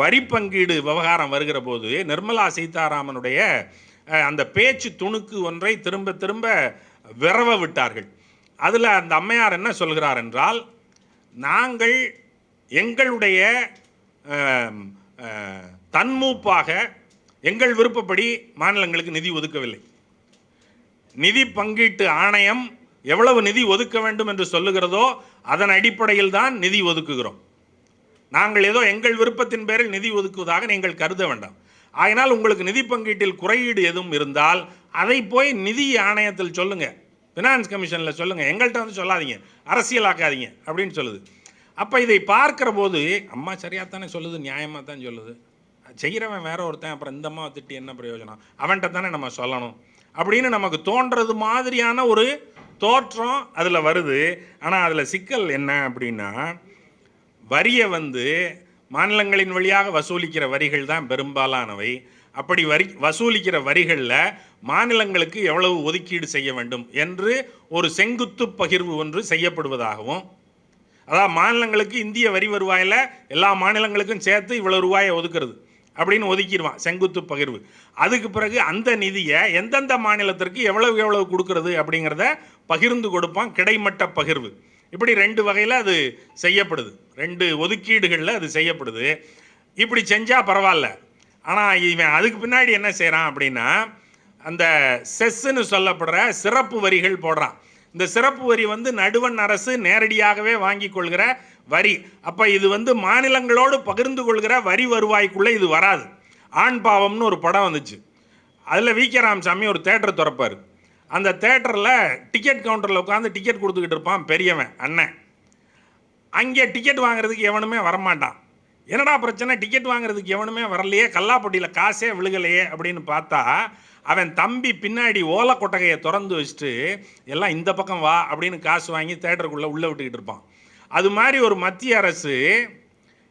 வரி பங்கீடு விவகாரம் வருகிற போது நிர்மலா சீதாராமனுடைய அந்த பேச்சு துணுக்கு ஒன்றை திரும்ப திரும்ப விரவ விட்டார்கள். அதில் அந்த அம்மையார் என்ன சொல்கிறார் என்றால், நாங்கள் எங்களுடைய தன்மூப்பாக எங்கள் விருப்பப்படி மாநிலங்களுக்கு நிதி ஒதுக்கவில்லை. நிதி பங்கீட்டு ஆணையம் எவ்வளவு நிதி ஒதுக்க வேண்டும் என்று சொல்லுகிறதோ அதன் அடிப்படையில் தான் நிதி ஒதுக்குகிறோம். நாங்கள் ஏதோ எங்கள் விருப்பத்தின் பேரில் நிதி ஒதுக்குவதாக நீங்கள் கருத வேண்டாம். ஆகினால் உங்களுக்கு நிதி பங்கீட்டில் குறையீடு எதுவும் இருந்தால் அதை போய் நிதி ஆணையத்தில் சொல்லுங்கள், ஃபினான்ஸ் கமிஷனில் சொல்லுங்கள், எங்கள்கிட்ட வந்து சொல்லாதீங்க, அரசியலாக்காதீங்க அப்படின்னு சொல்லுது. அப்போ இதை பார்க்குற போது அம்மா சரியாக தானே சொல்லுது, நியாயமாக தான் சொல்லுது, செய்கிறவன் வேற ஒருத்தன், அப்புறம் இந்த அம்மாவை திட்டி என்ன பிரயோஜனம், அவன்கிட்ட தானே நம்ம சொல்லணும் அப்படின்னு நமக்கு தோன்றது மாதிரியான ஒரு தோற்றம் அதில் வருது. ஆனால் அதில் சிக்கல் என்ன அப்படின்னா, வரியை மாநிலங்களின் வழியாக வசூலிக்கிற வரிகள் தான் பெரும்பாலானவை. அப்படி வசூலிக்கிற வரிகளில் மாநிலங்களுக்கு எவ்வளவு ஒதுக்கீடு செய்ய வேண்டும் என்று ஒரு செங்குத்து பகிர்வு ஒன்று செய்யப்படுவதாகவும், அதாவது மாநிலங்களுக்கு இந்திய வரி வருவாயில் எல்லா மாநிலங்களுக்கும் சேர்த்து இவ்வளவு ரூபாயை ஒதுக்குறது அப்படின்னு ஒதுக்கிடுவான், செங்குத்து பகிர்வு. அதுக்கு பிறகு அந்த நிதியை எந்தெந்த மாநிலத்திற்கு எவ்வளவு கொடுக்கறது அப்படிங்கிறத பகிர்ந்து கொடுப்பான், கிடைமட்ட பகிர்வு. இப்படி ரெண்டு வகையில் அது செய்யப்படுது, ரெண்டு ஒதுக்கீடுகளில் அது செய்யப்படுது. இப்படி செஞ்சால் பரவாயில்ல. ஆனால் இவன் அதுக்கு பின்னாடி என்ன செய்கிறான் அப்படின்னா, அந்த செஸ்ன்னு சொல்லப்படுற சிறப்பு வரிகள் போடுறான். இந்த சிறப்பு வரி நடுவண் அரசு நேரடியாகவே வாங்கி கொள்கிற வரி. அப்போ இது மாநிலங்களோடு பகிர்ந்து கொள்கிற வரி வருவாய்க்குள்ளே இது வராது. ஆண் பாவம்னு ஒரு படம் வந்துச்சு, அதில் வி.கே. ராமசாமி ஒரு தேட்டர் திறப்பார். அந்த தேட்டரில் டிக்கெட் கவுண்டரில் உட்காந்து டிக்கெட் கொடுத்துக்கிட்டு இருப்பான் பெரியவன் அண்ணன். அங்கே டிக்கெட் வாங்குறதுக்கு எவனுமே வரமாட்டான். என்னடா பிரச்சனை, டிக்கெட் வாங்குறதுக்கு எவனுமே வரலையே, கல்லாப்பட்டியில் காசே விழுகலையே அப்படின்னு பார்த்தா, அவன் தம்பி பின்னாடி ஓலை கொட்டகையை திறந்து வச்சுட்டு எல்லாம் இந்த பக்கம் வா அப்படின்னு காசு வாங்கி தேட்டருக்குள்ளே உள்ளே விட்டுக்கிட்டு இருப்பான். அது மாதிரி ஒரு மத்திய அரசு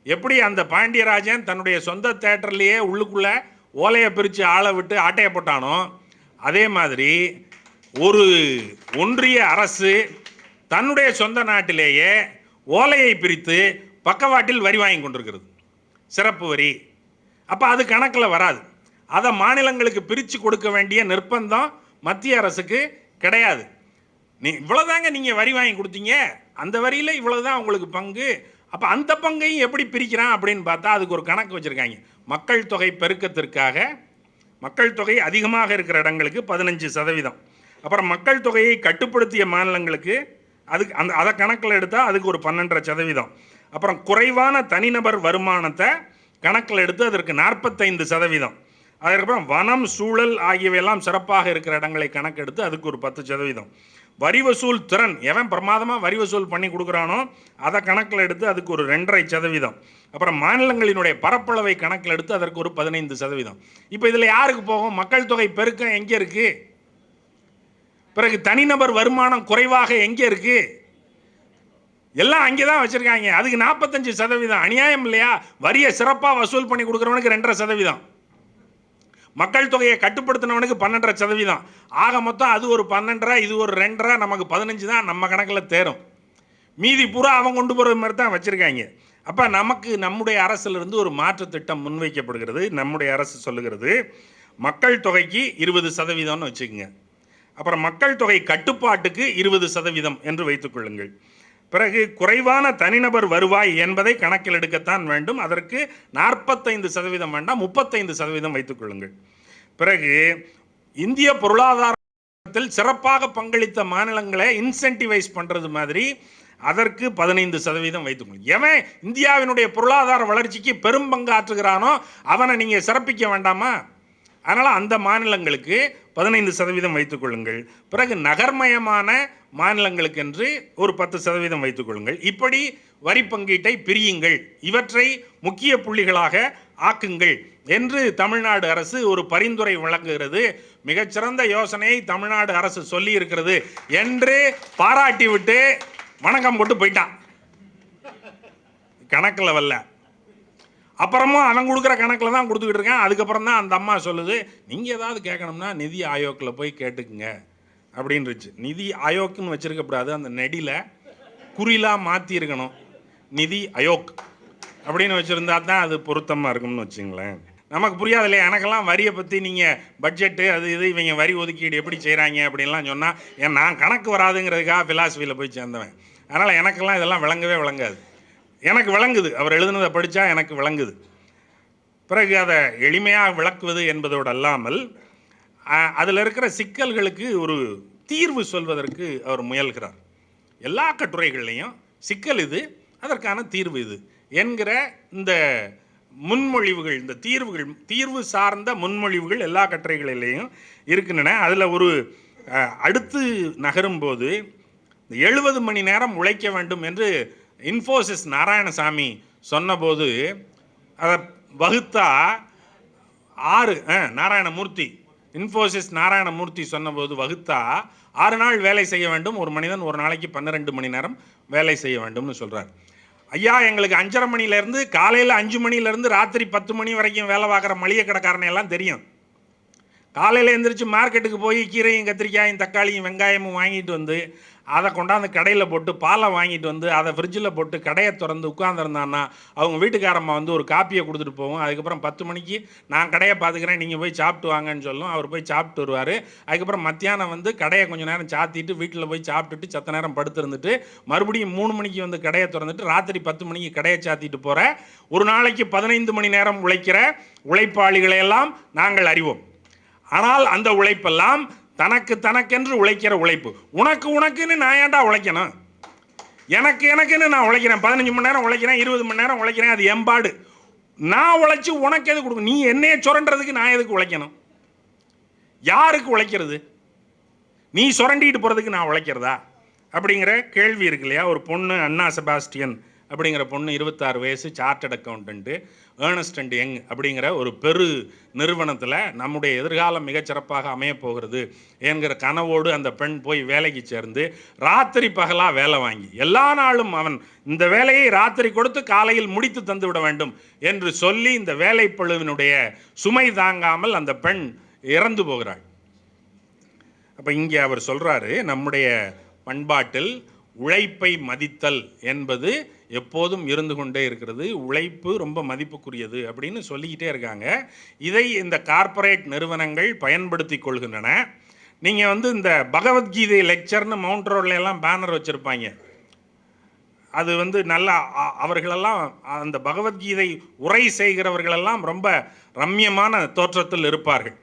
எப்படி அந்த பாண்டியராஜன் தன்னுடைய சொந்த தேட்டர்லேயே உள்ளுக்குள்ளே ஓலையை பிரித்து ஆளை விட்டு ஆட்டையை போட்டானோ, அதே மாதிரி ஒரு ஒன்றிய அரசு தன்னுடைய சொந்த நாட்டிலேயே ஓலையை பிரித்து பக்கவாட்டில் வரி வாங்கி கொண்டிருக்கிறது, சிறப்பு வரி. அப்போ அது கணக்கில் வராது. அதை மாநிலங்களுக்கு பிரித்து கொடுக்க வேண்டிய நிர்பந்தம் மத்திய அரசுக்கு கிடையாது. இவ்வளோதாங்க நீங்கள் வரி வாங்கி கொடுத்தீங்க, அந்த வரியில் இவ்வளோதான் உங்களுக்கு பங்கு. அப்போ அந்த பங்கையும் எப்படி பிரிக்கிறான் அப்படின்னு பார்த்தா அதுக்கு ஒரு கணக்கு வச்சுருக்காங்க. மக்கள் தொகை பெருக்கத்திற்காக மக்கள் தொகை அதிகமாக இருக்கிற இடங்களுக்கு 15%, அப்புறம் மக்கள் தொகையை கட்டுப்படுத்திய மாநிலங்களுக்கு அதுக்கு அதை கணக்கில் எடுத்தால் அதுக்கு ஒரு 12.5%, அப்புறம் குறைவான தனிநபர் வருமானத்தை கணக்கில் எடுத்து அதற்கு 45%, அதுக்கப்புறம் வனம் சூழல் ஆகியவையெல்லாம் சிறப்பாக இருக்கிற இடங்களை கணக்கெடுத்து அதுக்கு ஒரு 10%, வரி வசூல் திறன் எவன் பிரமாதமாக வரி வசூல் பண்ணி கொடுக்குறானோ அதை கணக்கில் எடுத்து அதுக்கு ஒரு 2.5%, அப்புறம் மாநிலங்களினுடைய பரப்பளவை கணக்கில் எடுத்து அதற்கு ஒரு 15%. இப்போ இதில் யாருக்கு போகும்? மக்கள் தொகை பெருக்கம் எங்கே இருக்குது? பிறகு தனிநபர் வருமானம் குறைவாக எங்கே இருக்குது? எல்லாம் அங்கே தான் வச்சுருக்காங்க. அதுக்கு 45%. அநியாயம் இல்லையா? வரியை சிறப்பாக வசூல் பண்ணி கொடுக்குறவனுக்கு 2.5%, மக்கள் தொகையை கட்டுப்படுத்தினவனுக்கு 12.5%. ஆக மொத்தம் அது ஒரு 12, இது ஒரு 2, நமக்கு 15 தான் நம்ம கணக்கில் தேரும். மீதி பூரா அவன் கொண்டு போகிற மாதிரி தான் வச்சுருக்காங்க. அப்போ நமக்கு நம்முடைய அரசிலிருந்து ஒரு மாற்று திட்டம் முன்வைக்கப்படுகிறது. நம்முடைய அரசு சொல்லுகிறது, மக்கள் தொகைக்கு 20%ன்னு வச்சுக்கோங்க, அப்புறம் மக்கள் தொகை கட்டுப்பாட்டுக்கு 20% என்று வைத்துக்கொள்ளுங்கள். பிறகு குறைவான தனிநபர் வருவாய் என்பதை கணக்கில் எடுக்கத்தான் வேண்டும், அதற்கு 45% வேண்டாம், 35% வைத்துக்கொள்ளுங்கள். பிறகு இந்திய பொருளாதாரத்தில் சிறப்பாக பங்களித்த மாநிலங்களை இன்சென்டிவைஸ் பண்ணுறது மாதிரி அதற்கு 15% வைத்துக்கொள்ளுங்கள். எவன் இந்தியாவினுடைய பொருளாதார வளர்ச்சிக்கு பெரும் பங்காற்றுகிறானோ அவனை நீங்கள் சிறப்பிக்க வேண்டாமா? அதனால் அந்த மாநிலங்களுக்கு 15% வைத்துக்கொள்ளுங்கள். பிறகு நகர்மயமான மாநிலங்களுக்கு என்று ஒரு 10% வைத்துக்கொள்ளுங்கள். இப்படி வரி பங்கீட்டை பிரியுங்கள், இவற்றை முக்கிய புள்ளிகளாக ஆக்குங்கள் என்று தமிழ்நாடு அரசு ஒரு பரிந்துரை வழங்குகிறது. மிகச்சிறந்த யோசனையை தமிழ்நாடு அரசு சொல்லி இருக்கிறது என்று பாராட்டி விட்டு வணக்கம் போட்டு போயிட்டான். கணக்கில் வரல. அப்புறமும் அவன் கொடுக்குற கணக்கில் தான் கொடுத்துக்கிட்டு இருக்கேன். அதுக்கப்புறம் தான் அந்த அம்மா சொல்லுது, நீங்கள் ஏதாவது கேட்கணும்னா நிதி ஆயோக்கில் போய் கேட்டுக்குங்க அப்படின்னுச்சு. நிதி ஆயோக்குன்னு வச்சுருக்கக்கூடாது, அந்த நெடியில் குறிலாக மாற்றி இருக்கணும், நிதி ஆயோக். அப்படின்னு வச்சுருந்தா தான் அது பொருத்தமாக இருக்கும்னு வச்சுங்களேன். நமக்கு புரியாது இல்லையா? எனக்கெல்லாம் வரியை பற்றி நீங்கள் பட்ஜெட்டு அது இது இவங்க வரி ஒதுக்கீடு எப்படி செய்கிறாங்க அப்படின்லாம் சொன்னால், ஏன் நான் கணக்கு வராதுங்கிறதுக்காக ஃபிலாசபியில் போய் சேர்ந்தவன். அதனால் எனக்கெல்லாம் இதெல்லாம் விளங்கவே விளங்காது. எனக்கு விளங்குது, அவர் எழுதுனதை படித்தா எனக்கு விளங்குது. பிறகு அதை எளிமையாக விளக்குவது என்பதோடு அல்லாமல் அதில் இருக்கிற சிக்கல்களுக்கு ஒரு தீர்வு சொல்வதற்கு அவர் முயல்கிறார். எல்லா கட்டுரைகள்லையும் சிக்கல் இது, அதற்கான தீர்வு இது என்கிற இந்த முன்மொழிவுகள், இந்த தீர்வு சார்ந்த முன்மொழிவுகள் எல்லா கட்டுரைகளிலேயும் இருக்கின்றன. அதில் ஒரு அடுத்து நகரும்போது 70 மணி நேரம் உழைக்க வேண்டும் என்று இன்ஃபோசிஸ் நாராயணசாமி சொன்னபோது அதை வகுத்தா 6 நாராயணமூர்த்தி இன்ஃபோசிஸ் நாராயணமூர்த்தி சொன்னபோது வகுத்தா 6 நாள் வேலை செய்ய வேண்டும், ஒரு மனிதன் ஒரு நாளைக்கு 12 மணி நேரம் வேலை செய்ய வேண்டும்னு சொல்கிறார். ஐயா, எங்களுக்கு 5:30 மணிலேருந்து காலையில் 5 மணிலேருந்து ராத்திரி 10 மணி வரைக்கும் வேலை பார்க்குற மளிகை கடைக்காரனை எல்லாம் தெரியும். காலையில் எழுந்திரிச்சு மார்க்கெட்டுக்கு போய் கீரையும் கத்திரிக்காயும் தக்காளியும் வெங்காயமும் வாங்கிட்டு வந்து அதை கொண்டாந்து கடையில் போட்டு பாலை வாங்கிட்டு வந்து அதை ஃப்ரிட்ஜில் போட்டு கடையை திறந்து உட்காந்துருந்தான்னா அவங்க வீட்டுக்காரம்மா வந்து ஒரு காப்பியை கொடுத்துட்டு போவோம். அதுக்கப்புறம் 10 மணிக்கு நான் கடையை பார்த்துக்கிறேன், நீங்கள் போய் சாப்பிட்டு வாங்கன்னு சொல்லும். அவர் போய் சாப்பிட்டு வருவார். அதுக்கப்புறம் மத்தியானம் வந்து கடையை கொஞ்சம் நேரம் சாத்திட்டு வீட்டில் போய் சாப்பிட்டுட்டு சத்த நேரம் படுத்துருந்துட்டு மறுபடியும் 3 மணிக்கு வந்து கடையை திறந்துட்டு ராத்திரி 10 மணிக்கு கடையை சாத்திட்டு போகிற ஒரு நாளைக்கு 15 மணி நேரம் உழைக்கிற உழைப்பாளிகளையெல்லாம் நாங்கள் அறிவோம். ஆனால் அந்த உழைப்பெல்லாம் தனக்கென்று உழைக்கிற உழைப்பு. உனக்குன்னு நான் ஏன்டா உழைக்கணும்? எனக்குன்னு நான் உழைக்கிறேன், 15 மணி நேரம் உழைக்கிறேன், 20 மணி நேரம் உழைக்கிறேன், அது எம்பாடு. நான் உழைச்சி உனக்கு எது கொடுக்கும்? நீ என்னைய சுரண்டுறதுக்கு நான் எதுக்கு உழைக்கணும்? யாருக்கு உழைக்கிறது? நீ சுரண்டிட்டு போகிறதுக்கு நான் உழைக்கிறதா அப்படிங்கிற கேள்வி இருக்கு இல்லையா? ஒரு பொண்ணு அண்ணா செபாஸ்டியன் அப்படிங்கிற பொண்ணு 26 வயசு, chartered accountant, Ernest and young அப்படிங்கிற ஒரு பெரு நிறுவனத்தில் நம்முடைய எதிர்காலம் மிகச்சிறப்பாக அமையப்போகிறது என்கிற கனவோடு அந்த பெண் போய் வேலைக்கு சேர்ந்து ராத்திரி பகலாக வேலை வாங்கி எல்லா நாளும் அவன் இந்த வேலையை ராத்திரி கொடுத்து காலையில் முடித்து தந்து விட வேண்டும் என்று சொல்லி இந்த வேலைப்பளுவினுடைய சுமை தாங்காமல் அந்த பெண் இறந்து போகிறாள். அப்போ இங்கே அவர் சொல்கிறாரு, நம்முடைய பண்பாட்டில் உழைப்பை மதித்தல் என்பது எப்போதும் இருந்து கொண்டே இருக்கிறது, உழைப்பு ரொம்ப மதிப்புக்குரியது அப்படின்னு சொல்லிக்கிட்டே இருக்காங்க. இதை இந்த கார்ப்பரேட் நிறுவனங்கள் பயன்படுத்தி கொள்கின்றன. நீங்கள் வந்து இந்த பகவத்கீதை லெக்சர்னு மவுண்ட் ரோட்ல எல்லாம் பேனர் வச்சுருப்பாங்க. அது வந்து நல்லா அவர்களெல்லாம் அந்த பகவத்கீதை உரை செய்கிறவர்களெல்லாம் ரொம்ப ரம்யமான தோற்றத்தில் இருப்பார்கள்.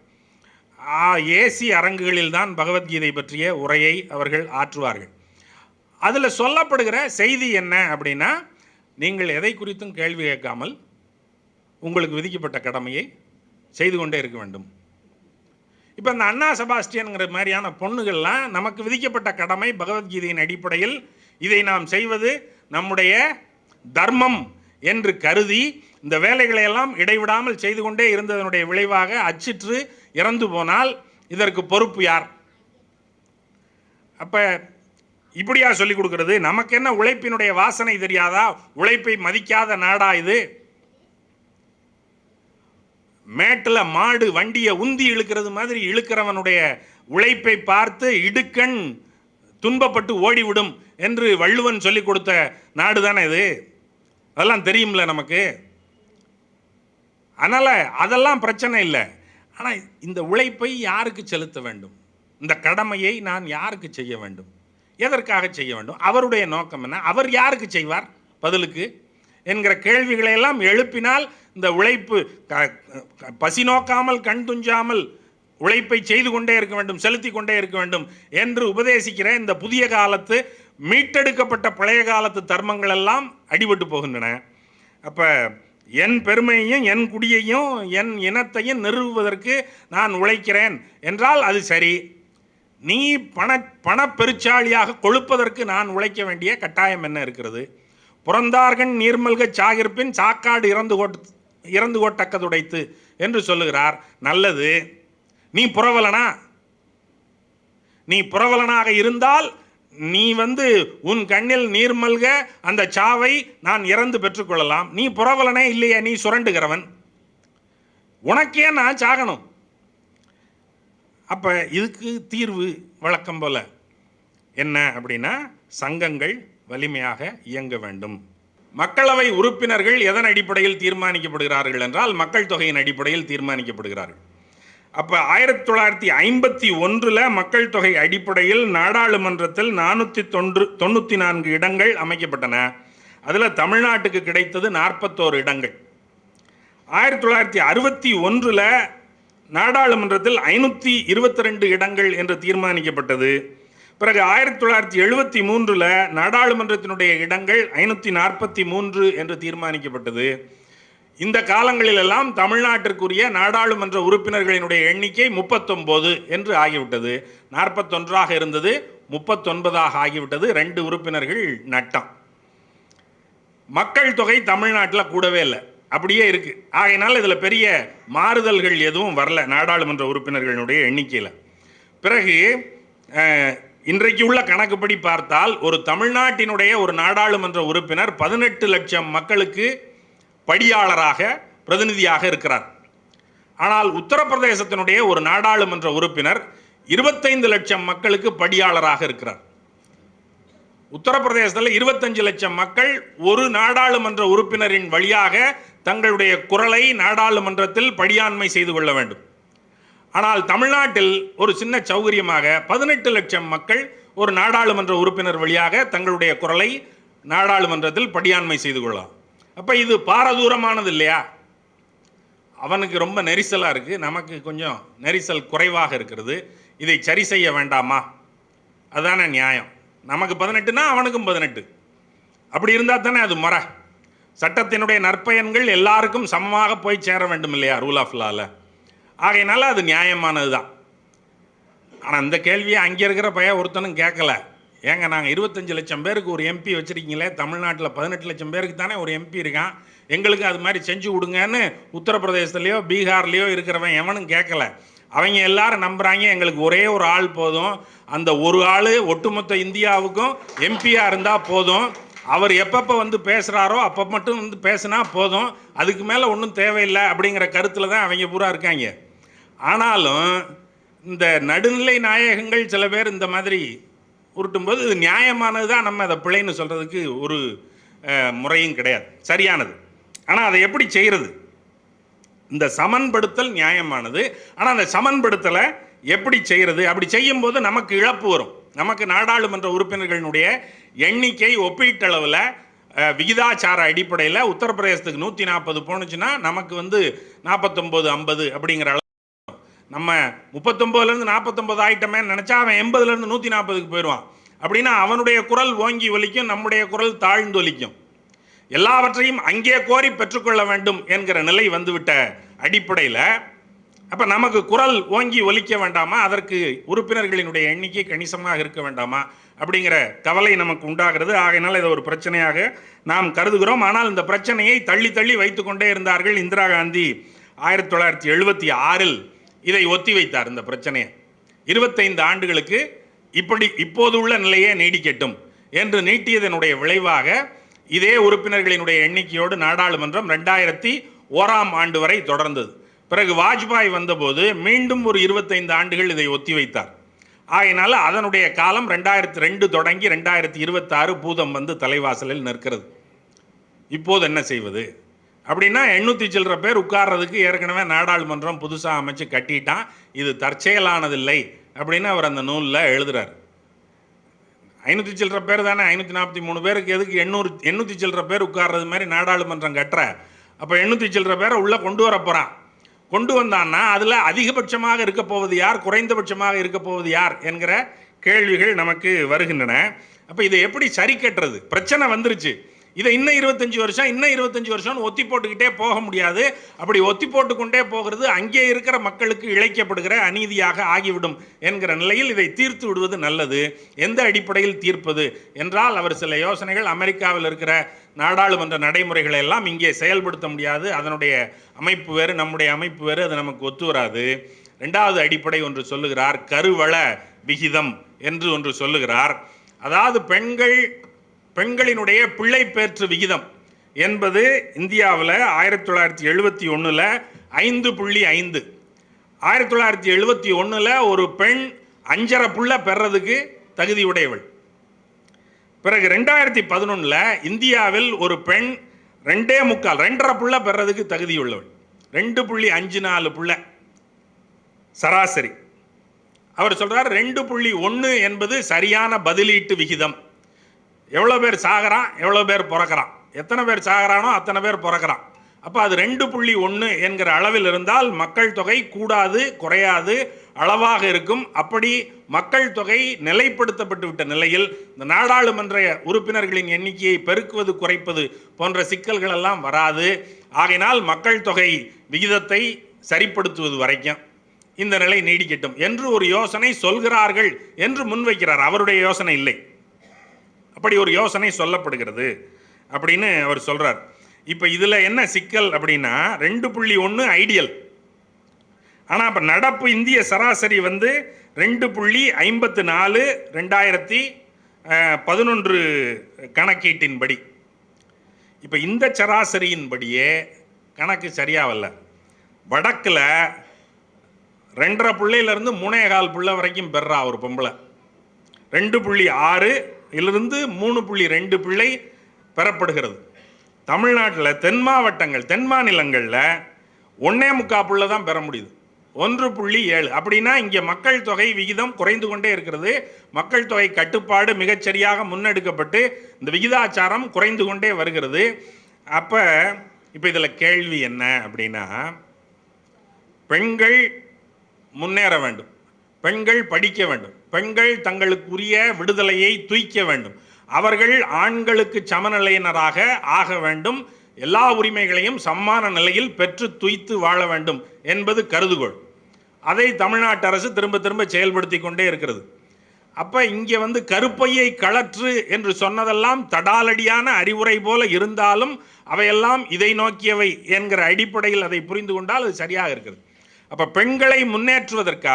ஏசி அரங்குகளில் தான் பகவத்கீதை பற்றிய உரையை அவர்கள் ஆற்றுவார்கள். அதில் சொல்லப்படுகிற செய்தி என்ன அப்படின்னா, நீங்கள் எதை குறித்தும் கேள்வி கேட்காமல் உங்களுக்கு விதிக்கப்பட்ட கடமையை செய்து கொண்டே இருக்க வேண்டும். இப்போ இந்த அண்ணா செபாஸ்டியன்ங்கிற மாதிரியான பொண்ணுகள்லாம் நமக்கு விதிக்கப்பட்ட கடமை பகவத்கீதையின் அடிப்படையில் இதை நாம் செய்வது நம்முடைய தர்மம் என்று கருதி இந்த வேலைகளை எல்லாம் இடைவிடாமல் செய்து கொண்டே இருந்ததனுடைய விளைவாக அச்சிற்று இறந்து போனால் இதற்கு பொறுப்பு யார்? அப்போ இப்படியா சொல்லிக் கொடுக்கிறது? நமக்கு என்ன உழைப்பினுடைய வாசனை தெரியாதா? உழைப்பை மதிக்காத நாடா இது? மேட்டில் மாடு வண்டியை உந்தி இழுக்கிறது மாதிரி இழுக்கிறவனுடைய உழைப்பை பார்த்து இடுக்கண் துன்பப்பட்டு ஓடிவிடும் என்று வள்ளுவன் சொல்லிக் கொடுத்த நாடு தானே இது. அதெல்லாம் தெரியும்ல நமக்கு. அதனால் அதெல்லாம் பிரச்சனை இல்லை. ஆனால் இந்த உழைப்பை யாருக்கு செலுத்த வேண்டும்? இந்த கடமையை நான் யாருக்கு செய்ய வேண்டும்? எதற்காக செய்ய வேண்டும்? அவருடைய நோக்கம் என்ன? அவர் யாருக்கு செய்வார் பதிலுக்கு என்கிற கேள்விகளை எல்லாம் எழுப்பினால் இந்த உழைப்பு பசி நோக்காமல் கண் துஞ்சாமல் உழைப்பை செய்து கொண்டே இருக்க வேண்டும், செலுத்தி கொண்டே இருக்க வேண்டும் என்று உபதேசிக்கிற இந்த புதிய காலத்து மீட்டெடுக்கப்பட்ட பழைய காலத்து தர்மங்கள் எல்லாம் அடிபட்டு போகின்றன. அப்போ என் பெருமையையும் என் குடியையும் என் இனத்தையும் நிறுவுவதற்கு நான் உழைக்கிறேன் என்றால் அது சரி. நீ பணப்பெருச்சாளியாக கொழுப்பதற்கு நான் உழைக்க வேண்டிய கட்டாயம் என்ன இருக்கிறது? புறந்தார்கண் நீர்மல்க சாகிருப்பின் சாக்காடு இறந்து கோட்டக்கதுடைத்து என்று சொல்லுகிறார். நல்லது, நீ புறவலனாக இருந்தால் நீ வந்து உன் கண்ணில் நீர்மல்க அந்த சாவை நான் இறந்து பெற்றுக்கொள்ளலாம். நீ புறவலனே இல்லையே, நீ சுரண்டுகிறவன், உனக்கே நான் சாகணும். அப்போ இதுக்கு தீர்வு வழக்கம் போல என்ன அப்படின்னா, சங்கங்கள் வலிமையாக இயங்க வேண்டும். மக்களவை உறுப்பினர்கள் எதன் அடிப்படையில் தீர்மானிக்கப்படுகிறார்கள் என்றால் மக்கள் தொகையின் அடிப்படையில் தீர்மானிக்கப்படுகிறார்கள். அப்போ 1951 மக்கள் தொகை அடிப்படையில் நாடாளுமன்றத்தில் 494 இடங்கள் அமைக்கப்பட்டன. அதில் தமிழ்நாட்டுக்கு கிடைத்தது 41 இடங்கள். 1961 நாடாளுமன்றத்தில் 522 இடங்கள் என்று தீர்மானிக்கப்பட்டது. பிறகு 1973 நாடாளுமன்றத்தினுடைய இடங்கள் 543 என்று தீர்மானிக்கப்பட்டது. இந்த காலங்களிலெல்லாம் தமிழ்நாட்டிற்குரிய நாடாளுமன்ற உறுப்பினர்களினுடைய எண்ணிக்கை 39 என்று ஆகிவிட்டது. 41 இருந்தது, 39 ஆகிவிட்டது. 2 உறுப்பினர்கள் நட்டம். மக்கள் தொகை தமிழ்நாட்டில் கூடவே இல்லை, அப்படியே இருக்கு. ஆகையினால் இதில் பெரிய மாறுதல்கள் எதுவும் வரல நாடாளுமன்ற உறுப்பினர்களுடைய எண்ணிக்கையில். பிறகு இன்றைக்கு உள்ள கணக்குப்படி பார்த்தால் ஒரு தமிழ்நாட்டினுடைய ஒரு நாடாளுமன்ற உறுப்பினர் 18 லட்சம் மக்களுக்கு படியாளராக பிரதிநிதியாக இருக்கிறார். ஆனால் உத்தரப்பிரதேசத்தினுடைய ஒரு நாடாளுமன்ற உறுப்பினர் 25 லட்சம் மக்களுக்கு படியாளராக இருக்கிறார். உத்தரப்பிரதேசத்தில் 25 லட்சம் மக்கள் ஒரு நாடாளுமன்ற உறுப்பினரின் வழியாக தங்களுடைய குரலை நாடாளுமன்றத்தில் படியாண்மை செய்து கொள்ள வேண்டும். ஆனால் தமிழ்நாட்டில் ஒரு சின்ன சௌகரியமாக 18 லட்சம் மக்கள் ஒரு நாடாளுமன்ற உறுப்பினர் வழியாக தங்களுடைய குரலை நாடாளுமன்றத்தில் படியாண்மை செய்து கொள்ளலாம். அப்போ இது பாரதூரமானது இல்லையா? அவனுக்கு ரொம்ப நெரிசலாக இருக்குது, நமக்கு கொஞ்சம் நெரிசல் குறைவாக இருக்கிறது. இதை சரி செய்ய வேண்டாமா? அதுதானே நியாயம். நமக்கு 18னா அவனுக்கும் 18. அப்படி இருந்தால் தானே அது முறை. சட்டத்தினுடைய நற்பயன்கள் எல்லாருக்கும் சமமாக போய் சேர வேண்டும் இல்லையா ரூல் ஆஃப் லாவில்? ஆகையினால அது நியாயமானது தான். ஆனால் இந்த கேள்வியை அங்கே இருக்கிற பையன் ஒருத்தனும் கேட்கல. ஏங்க நாங்கள் 25 லட்சம் பேருக்கு ஒரு எம்பி வச்சுருக்கீங்களே, தமிழ்நாட்டில் 18 லட்சம் பேருக்கு தானே ஒரு எம்பி இருக்கான், எங்களுக்கு அது மாதிரி செஞ்சு கொடுங்கன்னு உத்தரப்பிரதேசத்துலேயோ பீகார்லேயோ இருக்கிறவன் எவனும் கேட்கல. அவங்க எல்லாரும் நம்புகிறாங்க எங்களுக்கு ஒரே ஒரு ஆள் போதும், அந்த ஒரு ஆள் ஒட்டுமொத்த இந்தியாவுக்கும் எம்பியாக இருந்தால் போதும், அவர் எப்பப்போ வந்து பேசுகிறாரோ அப்போ மட்டும் வந்து பேசுனா போதும், அதுக்கு மேலே ஒன்றும் தேவையில்லை அப்படிங்கிற கருத்தில் தான் அவங்க பூரா இருக்காங்க. ஆனாலும் இந்த நடுநிலை நாயகங்கள் சில பேர் இந்த மாதிரி உருட்டும்போது இது நியாயமானது தான். நம்ம அதை பிழைன்னு சொல்கிறதுக்கு ஒரு முறையும் கிடையாது, சரியானது. ஆனால் அதை எப்படி செய்கிறது? இந்த சமன்படுத்தல் நியாயமானது. ஆனால் அந்த சமன்படுத்தலை எப்படி செய்கிறது? அப்படி செய்யும்போது நமக்கு இழப்பு வரும். நமக்கு நாடாளுமன்ற உறுப்பினர்களுடைய எண்ணிக்கை ஒப்பீட்டளவில் விகிதாச்சார அடிப்படையில் உத்தரப்பிரதேசத்துக்கு 140 போனுச்சுன்னா நமக்கு வந்து 49-50 அப்படிங்கிற அளவு. நம்ம 39லேருந்து 49 ஆயிட்டமே நினச்சா அவன் 80லேருந்து 140க்கு போயிடுவான். அப்படின்னா அவனுடைய குரல் ஓங்கி ஒலிக்கும், நம்முடைய குரல் தாழ்ந்து ஒலிக்கும். எல்லாவற்றையும் அங்கே கோரி பெற்றுக்கொள்ள வேண்டும் என்கிற நிலை வந்துவிட்ட அடிப்படையில் அப்போ நமக்கு குரல் ஓங்கி ஒலிக்க வேண்டாமா? அதற்கு உறுப்பினர்களினுடைய எண்ணிக்கை கணிசமாக இருக்க வேண்டாமா? அப்படிங்கிற கவலை நமக்கு உண்டாகிறது. ஆகையினால் இதை ஒரு பிரச்சனையாக நாம் கருதுகிறோம். ஆனால் இந்த பிரச்சனையை தள்ளி தள்ளி வைத்து கொண்டே இருந்தார்கள். இந்திரா காந்தி 1976 இதை ஒத்தி வைத்தார். இந்த பிரச்சனையை 25 ஆண்டுகளுக்கு இப்போது உள்ள நிலையே நீடிக்கட்டும் என்று நீட்டியதனுடைய விளைவாக இதே உறுப்பினர்களினுடைய எண்ணிக்கையோடு நாடாளுமன்றம் 2001 ஆண்டு வரை தொடர்ந்தது. பிறகு வாஜ்பாய் வந்தபோது மீண்டும் ஒரு 25 ஆண்டுகள் இதை ஒத்தி வைத்தார். ஆகையினால அதனுடைய காலம் 2002 தொடங்கி 2026 பூதம் வந்து தலைவாசலில் நிற்கிறது. இப்போது என்ன செய்வது? அப்படின்னா 800 சில்லற பேர் உட்கார்றதுக்கு ஏற்கனவே நாடாளுமன்றம் புதுசாக அமைச்சு கட்டிட்டான், இது தற்செயலானதில்லை அப்படின்னு அவர் அந்த நூலில் எழுதுறார். 500 சில்லற பேர் தானே, 543 பேருக்கு எதுக்கு 800 சில்லற பேர் உட்கார்றது மாதிரி நாடாளுமன்றம் கட்டுற? அப்போ 800 சில்லற பேரை உள்ளே கொண்டு வர போகிறான். கொண்டு வந்தான்னா அதில் அதிகபட்சமாக இருக்க போவது யார், குறைந்தபட்சமாக இருக்க போவது யார் என்கிற கேள்விகள் நமக்கு வருகின்றன. அப்போ இதை எப்படி சரி கட்டுறது? பிரச்சனை வந்துருச்சு, இதை இன்னும் 25 வருஷம் ஒத்தி போட்டுக்கிட்டே போக முடியாது. அப்படி ஒத்தி போட்டுக்கொண்டே போகிறது அங்கே இருக்கிற மக்களுக்கு இழைக்கப்படுகிற அநீதியாக ஆகிவிடும் என்கிற நிலையில் இதை தீர்த்து விடுவது நல்லது. எந்த அடிப்படையில் தீர்ப்பது என்றால் அவர் சில யோசனைகள், அமெரிக்காவில் இருக்கிற நாடாளுமன்ற நடைமுறைகளை எல்லாம் இங்கே செயல்படுத்த முடியாது, அதனுடைய அமைப்பு வேறு, நம்முடைய அமைப்பு வேறு, அது நமக்கு ஒத்து வராது. ரெண்டாவது அடிப்படை ஒன்று சொல்லுகிறார், கருவள விகிதம் என்று ஒன்று சொல்லுகிறார். அதாவது பெண்களினுடைய பிள்ளை பேற்று விகிதம் என்பது இந்தியாவில் 1971 5.5. 1971 ஒரு பெண் 5.5 புள்ள பெறதுக்கு தகுதியுடையவள். பிறகு 2011 இந்தியாவில் ஒரு பெண் 2.25 புள்ள பெறதுக்கு தகுதியுள்ளவள். 2.54 புள்ள சராசரி. அவர் சொல்றார் 2.1 என்பது சரியான பதிலீட்டு விகிதம். எவ்வளோ பேர் சாகிறான், எவ்வளோ பேர் பிறக்கிறான், எத்தனை பேர் சாகிறானோ அத்தனை பேர் பிறக்கிறான். அப்போ அது 2.1 என்கிற அளவில் இருந்தால் மக்கள் தொகை கூடாது, குறையாது, அளவாக இருக்கும். அப்படி மக்கள் தொகை நிலைப்படுத்தப்பட்டு விட்ட நிலையில் இந்த நாடாளுமன்ற உறுப்பினர்களின் எண்ணிக்கையை பெருக்குவது, குறைப்பது போன்ற சிக்கல்கள் எல்லாம் வராது. ஆகையினால் மக்கள் தொகை விகிதத்தை சரிப்படுத்துவது வரைக்கும் இந்த நிலை நீடிக்கட்டும் என்று ஒரு யோசனை சொல்கிறார்கள் என்று முன்வைக்கிறார். அவருடைய யோசனை இல்லை, அப்படி ஒரு யோசனை சொல்லப்படுகிறது அப்படின்னு அவர் சொல்றார். இப்போ இதில் என்ன சிக்கல் அப்படின்னா 2.1 ஐடியல். ஆனால் இப்போ நடப்பு இந்திய சராசரி 2.54 2011 கணக்கீட்டின்படி. இப்போ இந்த சராசரியின்படியே கணக்கு சரியாகல. வடக்கில் 2.5 புள்ளையிலிருந்து 3.25 புள்ள வரைக்கும் பெறா ஒரு பொம்பளை. 2.6 இலிருந்து 3.2 பிள்ளை பெறப்படுகிறது. தமிழ்நாட்டில் தென் மாவட்டங்கள், தென் மாநிலங்களில் 1.25 புள்ள தான் பெற முடியுது, 1.7. அப்படின்னா இங்கே மக்கள் தொகை விகிதம் குறைந்து கொண்டே இருக்கிறது. மக்கள் தொகை கட்டுப்பாடு மிகச்சரியாக முன்னெடுக்கப்பட்டு இந்த விகிதாச்சாரம் குறைந்து கொண்டே வருகிறது. அப்போ இப்போ இதில் கேள்வி என்ன அப்படின்னா, பெண்கள் முன்னேற வேண்டும், பெண்கள் படிக்க வேண்டும், பெண்கள் தங்களுக்குரிய விடுதலையை தூய்க்க வேண்டும், அவர்கள் ஆண்களுக்கு சமநிலையினராக ஆக வேண்டும், எல்லா உரிமைகளையும் சமான நிலையில் பெற்று துய்த்து வாழ வேண்டும் என்பது கருதுகோள். அதை தமிழ்நாட்டு அரசு திரும்ப திரும்ப செயல்படுத்தி கொண்டே இருக்கிறது. அப்போ இங்கே கருப்பையை கழற்று என்று சொன்னதெல்லாம் தடாலடியான அறிவுரை போல இருந்தாலும் அவையெல்லாம் இதை நோக்கியவை என்கிற அடிப்படையில் அதை புரிந்து கொண்டால் அது சரியாக இருக்கிறது. அப்போ பெண்களை முன்னேற்றுவதற்கு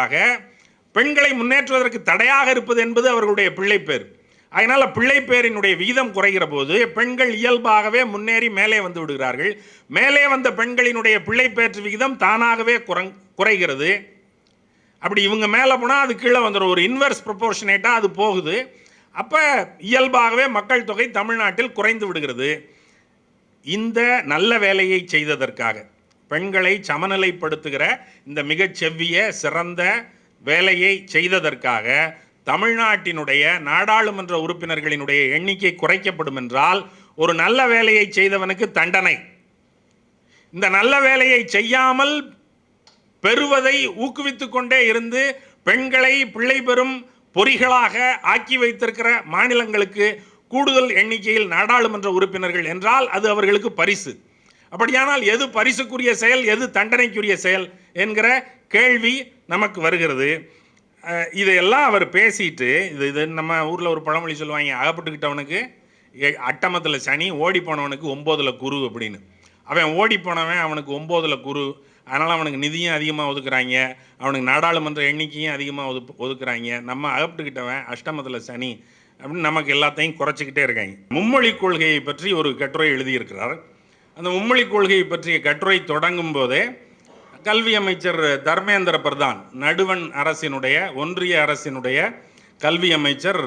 தடையாக இருப்பது என்பது அவர்களுடைய பிள்ளைப்பேர். அதனால் பிள்ளைப்பேரினுடைய விகிதம் குறைகிற போது பெண்கள் இயல்பாகவே முன்னேறி மேலே வந்து விடுகிறார்கள். மேலே வந்த பெண்களினுடைய பிள்ளைப்பேற்று விகிதம் தானாகவே குறைகிறது. அப்படி இவங்க மேலே போனால் அது கீழே வந்துடும், ஒரு இன்வெர்ஸ் ப்ரொபோர்ஷனேட்டாக அது போகுது. அப்போ இயல்பாகவே மக்கள் தொகை தமிழ்நாட்டில் குறைந்து விடுகிறது. இந்த நல்ல வேலையை செய்ததற்காக, பெண்களை சமநிலைப்படுத்துகிற இந்த மிகச் செவ்விய சிறந்த வேலையை செய்ததற்காக தமிழ்நாட்டினுடைய நாடாளுமன்ற உறுப்பினர்களினுடைய எண்ணிக்கை குறைக்கப்படும் என்றால் ஒரு நல்ல வேலையை செய்தவனுக்கு தண்டனை. இந்த நல்ல வேலையை செய்யாமல் பெறுவதை ஊக்குவித்து கொண்டே இருந்து பெண்களை பிள்ளை பெறும் பொறிகளாக ஆக்கி வைத்திருக்கிற மாநிலங்களுக்கு கூடுதல் எண்ணிக்கையில் நாடாளுமன்ற உறுப்பினர்கள் என்றால் அது அவர்களுக்கு பரிசு. அப்படியானால் எது பரிசுக்குரிய செயல், எது தண்டனைக்குரிய செயல் என்கிற கேள்வி நமக்கு வருகிறது. இதையெல்லாம் அவர் பேசிட்டு, இது நம்ம ஊரில் ஒரு பழமொழி சொல்லுவாங்க, அகப்பட்டுக்கிட்டவனுக்கு அட்டமத்தில் சனி, ஓடி போனவனுக்கு 9ல் குரு அப்படின்னு. அவன் ஓடி போனவன், அவனுக்கு 9ல் குரு, அதனால் அவனுக்கு நிதியும் அதிகமாக ஒதுக்குறாங்க, அவனுக்கு நாடாளுமன்ற எண்ணிக்கையும் அதிகமாக ஒதுக்குறாங்க. நம்ம அகப்பட்டுக்கிட்டவன் அஷ்டமத்தில் சனி அப்படின்னு நமக்கு எல்லாத்தையும் குறைச்சிக்கிட்டே இருக்காங்க. மும்மொழி கொள்கையை பற்றி ஒரு கட்டுரை எழுதியிருக்கிறார். அந்த மும்மொழி கொள்கையை பற்றிய கட்டுரை தொடங்கும் போதே கல்வி அமைச்சர் தர்மேந்திர பிரதான், நடுவண் அரசினுடைய, ஒன்றிய அரசினுடைய கல்வி அமைச்சர்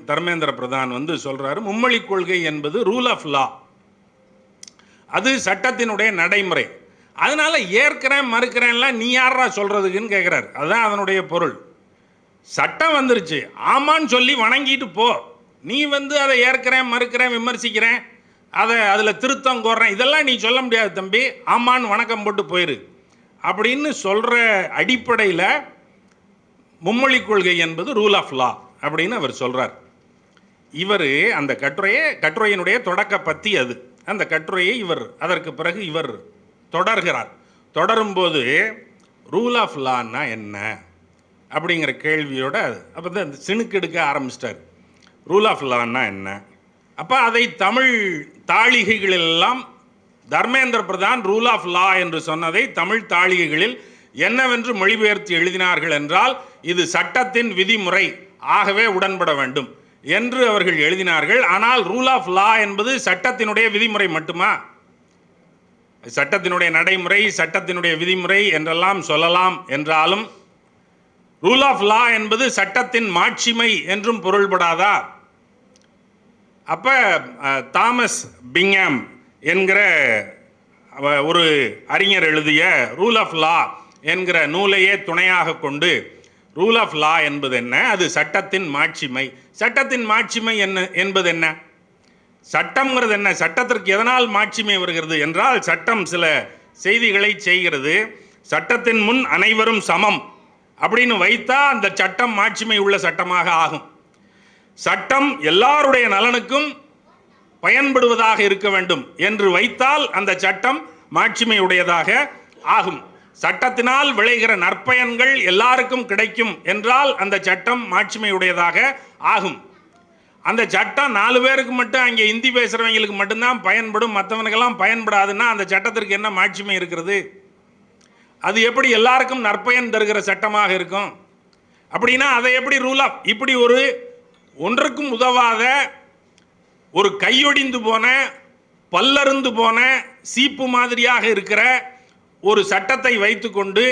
தர்மேந்திர பிரதான் சொல்றாரு, மும்மொழி கொள்கை என்பது ரூல் ஆஃப் லா, அது சட்டத்தினுடைய நடைமுறை. அதனால ஏற்கிறேன் மறுக்கிறேன்லாம் நீ யாரா சொல்றதுக்குன்னு கேட்கிறார். அதுதான் அதனுடைய பொருள். சட்டம் வந்துருச்சு, ஆமான்னு சொல்லி வணங்கிட்டு போ. நீ அதை ஏற்கிறேன் மறுக்கிறேன் விமர்சிக்கிறேன், அதில் திருத்தம் கோர்றேன், இதெல்லாம் நீ சொல்ல முடியாது தம்பி, ஆமான்னு வணக்கம் போட்டு போயிரு அப்படின்னு சொல்கிற அடிப்படையில் மும்மொழி கொள்கை என்பது ரூல் ஆஃப் லா அப்படின்னு அவர் சொல்கிறார். இவர் அந்த கட்டுரையினுடைய தொடக்க பத்தி அது. அந்த கட்டுரையை அதற்கு பிறகு இவர் தொடர்கிறார். தொடரும்போது ரூல் ஆஃப் லான்னா என்ன அப்படிங்கிற கேள்வியோட அப்போ தான் சிணுக்கெடுக்க ஆரம்பிச்சிட்டார். ரூல் ஆஃப் லான்னா என்ன? அப்போ அதை தமிழ் தாளிகைகளெல்லாம் Dharmendra Pradhan rule of law என்று சொன்னதை தமிழ் தாளிகைகளில் என்னவென்று மொழிபெயர்த்து எழுதினார்கள் என்றால், இது சட்டத்தின் விதிமுறை, ஆகவே உடன்பட வேண்டும் என்று அவர்கள் எழுதினார்கள். ஆனால் ரூல் ஆஃப் லா என்பது சட்டத்தினுடைய விதிமுறை மட்டுமா? சட்டத்தினுடைய நடைமுறை, சட்டத்தினுடைய விதிமுறை என்றெல்லாம் சொல்லலாம் என்றாலும் ரூல் ஆஃப் லா என்பது சட்டத்தின் மாட்சிமை என்றும் பொருள்படாதா? அப்போ தாமஸ் பிங்ஹாம் என்கிற ஒரு அறிஞர் எழுதிய ரூல் ஆஃப் லா என்கிற நூலையே துணையாக கொண்டு ரூல் ஆஃப் லா என்பது என்ன, அது சட்டத்தின் மாட்சிமை. சட்டத்தின் மாட்சிமை என்ன என்பது என்ன, சட்டம்ங்கிறது என்ன, சட்டத்திற்கு எதனால் மாட்சிமை வருகிறது என்றால் சட்டம் சில செய்திகளை செய்கிறது. சட்டத்தின் முன் அனைவரும் சமம் அப்படின்னு வைத்தா அந்த சட்டம் மாட்சிமை உள்ள சட்டமாக ஆகும். சட்டம் எல்லாருடைய நலனுக்கும் பயன்படுவதாக இருக்க வேண்டும் என்று வைத்தால் அந்த சட்டம் மாட்சிமை உடையதாக ஆகும். சட்டத்தினால் விளைகிற நற்பயன்கள் எல்லாருக்கும் கிடைக்கும் என்றால் அந்த சட்டம் மாட்சிமை உடையதாக ஆகும். அந்த சட்டம் 4 பேருக்கு மட்டும் அங்கே ஹிந்தி பேசுகிறவங்களுக்கு மட்டும்தான் பயன்படும், மற்றவனுக்கெல்லாம் பயன்படாதுன்னா அந்த சட்டத்திற்கு என்ன மாட்சிமை இருக்கிறது? அது எப்படி எல்லாருக்கும் நற்பயன் தருகிற சட்டமாக இருக்கும்? அப்படின்னா அதை எப்படி ரூல் ஆஃப், இப்படி ஒரு ஒன்றுக்கும் உதவாத ஒரு கையொடிந்து போன பல்லருந்து போன சீப்பு மாதிரியாக இருக்கிற ஒரு சட்டத்தை வைத்துக்கொண்டு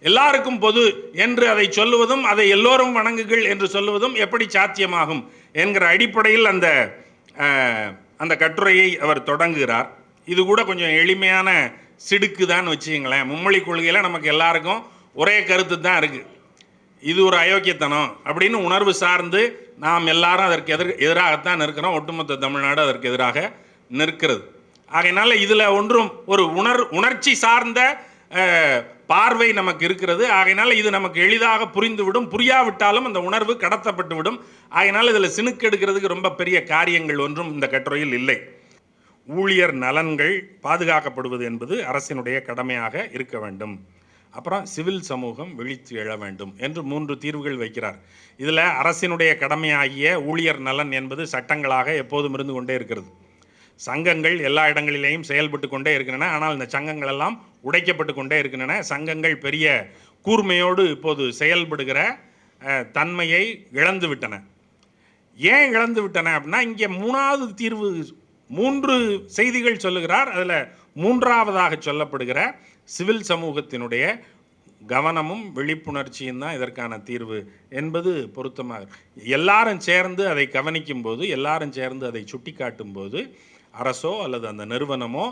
எல்லாருக்கும் பொது என்று அதை சொல்லுவதும் அதை எல்லோரும் வணங்குகள் என்று சொல்லுவதும் எப்படி சாத்தியமாகும் என்கிற அடிப்படையில் அந்த கட்டுரையை அவர் தொடங்குகிறார். இது கூட கொஞ்சம் எளிமையான சிடுக்கு தான் வச்சுங்களேன். மும்மொழி கொள்கையில் நமக்கு எல்லாருக்கும் ஒரே கருத்து தான் இருக்குது. இது ஒரு அயோக்கியத்தனம் அப்படின்னு உணர்வு சார்ந்து நாம் எல்லாரும் அதற்கு எதிராகத்தான் நிற்கிறோம். ஒட்டுமொத்த தமிழ்நாடு அதற்கு எதிராக நிற்கிறது. ஆகையினால இதில் ஒன்றும் ஒரு உணர்ச்சி சார்ந்த பார்வை நமக்கு இருக்கிறது. ஆகையினால இது நமக்கு எளிதாக புரிந்துவிடும். புரியாவிட்டாலும் அந்த உணர்வு கடத்தப்பட்டு விடும். ஆகையினால இதில் சினுக்கு எடுக்கிறதுக்கு ரொம்ப பெரிய காரியங்கள் ஒன்றும் இந்த கட்டுரையில் இல்லை. ஊழியர் நலன்கள் பாதுகாக்கப்படுவது என்பது அரசினுடைய கடமையாக இருக்க வேண்டும். அப்புறம் சிவில் சமூகம் விழித்து எழ வேண்டும் என்று 3 தீர்வுகள் வைக்கிறார். இதில் அரசினுடைய கடமையாகிய ஊழியர் நலன் என்பது சட்டங்களாக எப்போதும் இருந்து கொண்டே இருக்கிறது. சங்கங்கள் எல்லா இடங்களிலேயும் செயல்பட்டு கொண்டே இருக்கின்றன. ஆனால் இந்த சங்கங்கள் எல்லாம் உடைக்கப்பட்டு கொண்டே இருக்கின்றன. சங்கங்கள் பெரிய கூர்மையோடு இப்போது செயல்படுகிற தன்மையை இழந்து விட்டன. ஏன் இழந்து விட்டன அப்படின்னா, இங்கே 3வது தீர்வு 3 செய்திகள் சொல்லுகிறார். அதில் 3ஆவதாக சொல்லப்படுகிற சிவில் சமூகத்தினுடைய கவனமும் விழிப்புணர்ச்சியும் தான் இதற்கான தீர்வு என்பது பொருத்தமாக. எல்லாரும் சேர்ந்து அதை கவனிக்கும் போது, எல்லாரும் சேர்ந்து அதை சுட்டி காட்டும் போது அரசோ அல்லது அந்த நிறுவனமோ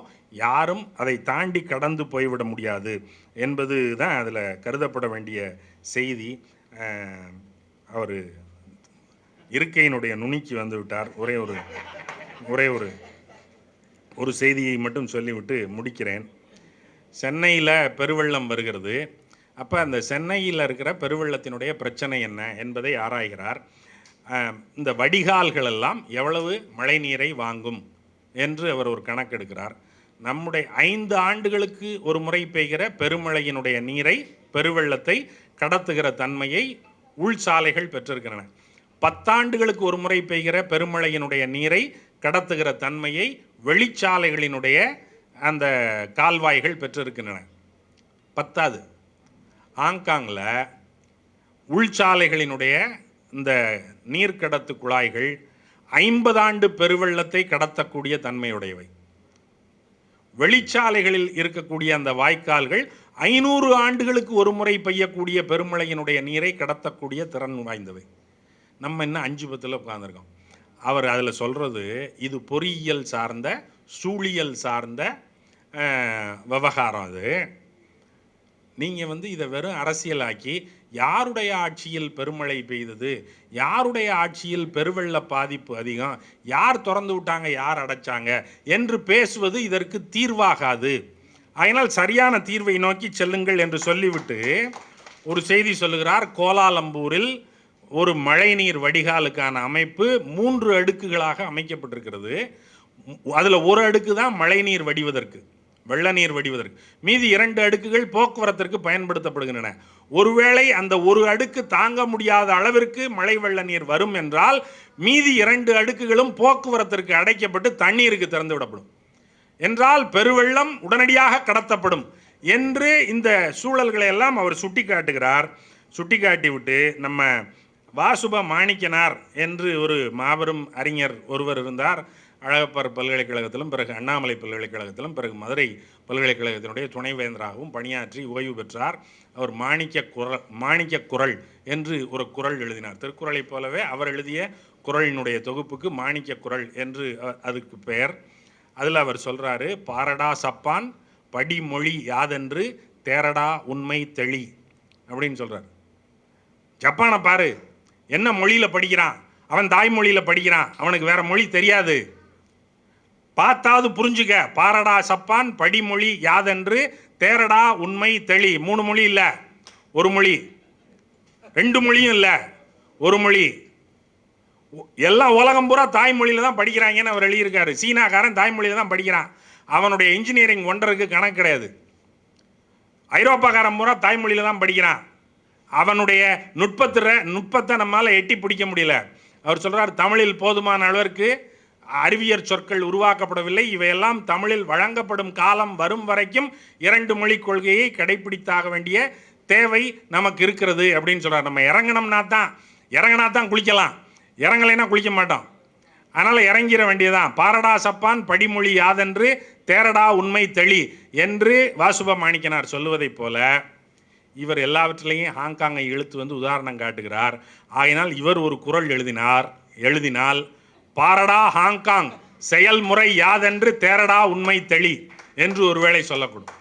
யாரும் அதை தாண்டி கடந்து போய்விட முடியாது என்பது தான் அதில் கருதப்பட வேண்டிய செய்தி. அவர் இருக்கையினுடைய நுனிக்கு வந்து விட்டார். ஒரே ஒரு செய்தியை மட்டும் சொல்லிவிட்டு முடிக்கிறேன். சென்னையில் பெருவெள்ளம் வருகிறது. அப்போ அந்த சென்னையில் இருக்கிற பெருவெள்ளத்தினுடைய பிரச்சனை என்ன என்பதை ஆராய்கிறார். இந்த வடிகால்கள் எல்லாம் எவ்வளவு மழை நீரை வாங்கும் என்று அவர் ஒரு கணக்கெடுக்கிறார். நம்முடைய 5 ஆண்டுகளுக்கு ஒரு முறை பெய்கிற பெருமழையினுடைய நீரை, பெருவெள்ளத்தை கடத்துகிற தன்மையை உள்சாலைகள் பெற்றிருக்கின்றன. 10 ஆண்டுகளுக்கு ஒரு முறை பெய்கிற பெருமழையினுடைய நீரை கடத்துகிற தன்மையை வெளிச்சாலைகளினுடைய அந்த கால்வாய்கள் பெற்றிருக்கின்றன. 10வது ஹாங்காங்கில் உள்சாலைகளினுடைய இந்த நீர்க்கடத்து குழாய்கள் 50 ஆண்டு பெருவெள்ளத்தை கடத்தக்கூடிய தன்மையுடையவை. வெளிச்சாலைகளில் இருக்கக்கூடிய அந்த வாய்க்கால்கள் 500 ஆண்டுகளுக்கு ஒரு முறை பெய்யக்கூடிய பெருமழையினுடைய நீரை கடத்தக்கூடிய திறன் வாய்ந்தவை. நம்ம இன்னும் 5-10 உட்கார்ந்துருக்கோம். அவர் அதில் சொல்கிறது, இது பொறியியல் சார்ந்த சூழியல் சார்ந்த விவகாரம். அது நீங்கள் இதை வெறும் அரசியலாக்கி யாருடைய ஆட்சியில் பெருமழை பெய்தது, யாருடைய ஆட்சியில் பெருவெள்ள பாதிப்பு அதிகம், யார் திறந்து விட்டாங்க, யார் அடைச்சாங்க என்று பேசுவது இதற்கு தீர்வாகாது. அதனால் சரியான தீர்வை நோக்கி செல்லுங்கள் என்று சொல்லிவிட்டு ஒரு செய்தி சொல்லுகிறார். கோலாலம்பூரில் ஒரு மழைநீர் வடிகாலுக்கான அமைப்பு 3 அடுக்குகளாக அமைக்கப்பட்டிருக்கிறது. அதில் ஒரு அடுக்கு தான் மழைநீர் வடிவதற்கு, வெள்ள நீர் வடிவதற்கு. மீதி 2 அடுக்குகள் போக்குவரத்திற்கு பயன்படுத்தப்படுகின்றன. ஒருவேளை அந்த ஒரு அடுக்கு தாங்க முடியாத அளவிற்கு மழை வெள்ள நீர் வரும் என்றால் மீதி 2 அடுக்குகளும் போக்குவரத்திற்கு அடைக்கப்பட்டு தண்ணீருக்கு திறந்து விடப்படும் என்றால் பெருவெள்ளம் உடனடியாக கடத்தப்படும் என்று இந்த சூழல்களை எல்லாம் அவர் சுட்டி காட்டுகிறார். சுட்டி காட்டிவிட்டு நம்ம வாசுப மாணிக்கனார் என்று ஒரு மாபெரும் அறிஞர் ஒருவர் இருந்தார். அழகப்பர் பல்கலைக்கழகத்திலும் பிறகு அண்ணாமலை பல்கலைக்கழகத்திலும் பிறகு மதுரை பல்கலைக்கழகத்தினுடைய துணைவேந்தராகவும் பணியாற்றி ஓய்வு பெற்றார். அவர் மாணிக்க குறள் என்று ஒரு குறள் எழுதினார். திருக்குறளைப் போலவே அவர் எழுதிய குறளினுடைய தொகுப்புக்கு மாணிக்க குறள் என்று அதுக்கு பெயர். அதில் அவர் சொல்கிறாரு, பாரடா சப்பான் படிமொழி யாதென்று தேரடா உண்மை தெளி அப்படின்னு சொல்கிறார். ஜப்பானை பாரு, என்ன மொழியில் படிக்கிறான், அவன் தாய்மொழியில் படிக்கிறான், அவனுக்கு வேற மொழி தெரியாது, பார்த்தாவது புரிஞ்சுக்க. பாரடா சப்பான் படிமொழி யாதென்று தேரடா உண்மை தெளி. 3 மொழி இல்லை, ஒரு மொழி. 2 மொழியும் இல்லை, ஒரு மொழி. எல்லாம் உலகம் பூரா தாய்மொழியில் தான் படிக்கிறாங்கன்னு அவர் எழுதியிருக்காரு. சீனாக்காரன் தாய்மொழியில் தான் படிக்கிறான். அவனுடைய இன்ஜினியரிங் ஒன்றருக்கு கணக்கு கிடையாது. ஐரோப்பாக்காரன் பூரா தாய்மொழியில் தான் படிக்கிறான். அவனுடைய நுட்பத்தை நம்மால் எட்டி பிடிக்க முடியல. அவர் சொல்கிறார், தமிழில் போதுமான அளவிற்கு அறிவியற் சொற்கள் உருவாக்கப்படவில்லை. இவையெல்லாம் தமிழில் வழங்கப்படும் காலம் வரும் வரைக்கும் 2 மொழி கொள்கையை கடைபிடித்தாக வேண்டிய தேவை நமக்கு இருக்கிறது அப்படின்னு சொல்கிறார். நம்ம இறங்கினா தான் குளிக்கலாம், இறங்கலைன்னா குளிக்க மாட்டோம். அதனால் இறங்கிட வேண்டியதான். பாரடா சப்பான் படிமொழி யாதென்று தேரடா உண்மை தெளி என்று வாசுப மாணிக்கனார் சொல்லுவதைப் போல இவர் எல்லாவற்றிலையும் ஹாங்காங்கை இழுத்து வந்து உதாரணம் காட்டுகிறார். ஆகினால் இவர் ஒரு குறள் எழுதினால் பாரடா ஹாங்காங் செயல்முறை யாதென்று தேரடா உண்மை தெளி என்று ஒருவேளை சொல்லக்கூடும்.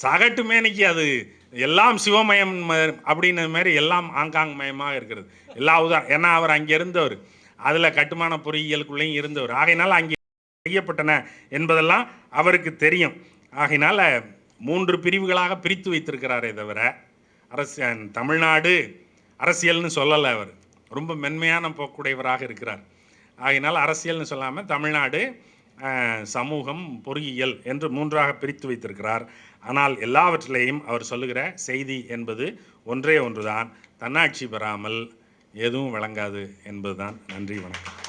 சகட்டு மேனிக்கு அது எல்லாம் சிவமயம் அப்படின்னு மாதிரி எல்லாம் ஹாங்காங் மயமாக இருக்கிறது. ஏன்னா அவர் அங்கே இருந்தவர், அதில் கட்டுமான பொறியியலுக்குள்ளேயும் இருந்தவர். ஆகையினால் அங்கே செய்யப்பட்டன என்பதெல்லாம் அவருக்கு தெரியும். ஆகையினால் 3 பிரிவுகளாக பிரித்து வைத்திருக்கிறாரே தவிர தமிழ்நாடு அரசியல்னு சொல்லலை. அவர் ரொம்ப மென்மையான போக்குடையவராக இருக்கிறார். ஆகையினால் அரசியல்னு சொல்லாமல் தமிழ்நாடு சமூகம் பொறியியல் என்று 3ஆக பிரித்து வைத்திருக்கிறார். ஆனால் எல்லாவற்றிலேயும் அவர் சொல்லுகிற செய்தி என்பது ஒன்றே ஒன்றுதான், தன்னாட்சி பெறாமல் எதுவும் விளங்காது என்பதுதான். நன்றி, வணக்கம்.